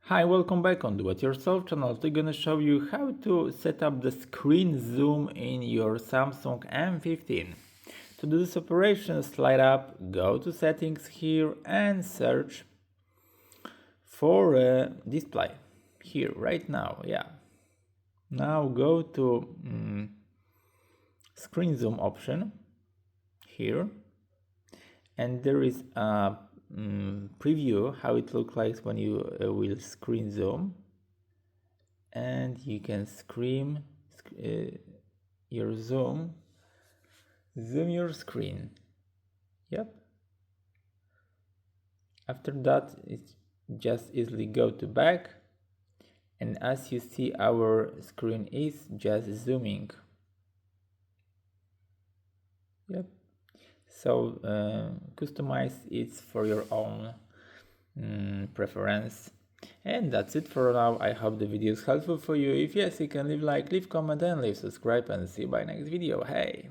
Hi, welcome back on Do It Yourself channel. Today I'm gonna show you how to set up the screen zoom in your Samsung M15. To do this operation, slide up, go to settings here and search for a display. Here, right now, yeah. Now go to screen zoom option here, and there is a preview how it looks like when you will screen zoom, and you can your zoom your screen. Yep. After that, it's just easily go to back, and as you see, our screen is just zooming. Yep. So customize it for your own preference. And that's it for now. I hope the video is helpful for you. If yes, you can leave like, leave comment and leave subscribe, and see you by next video. Hey!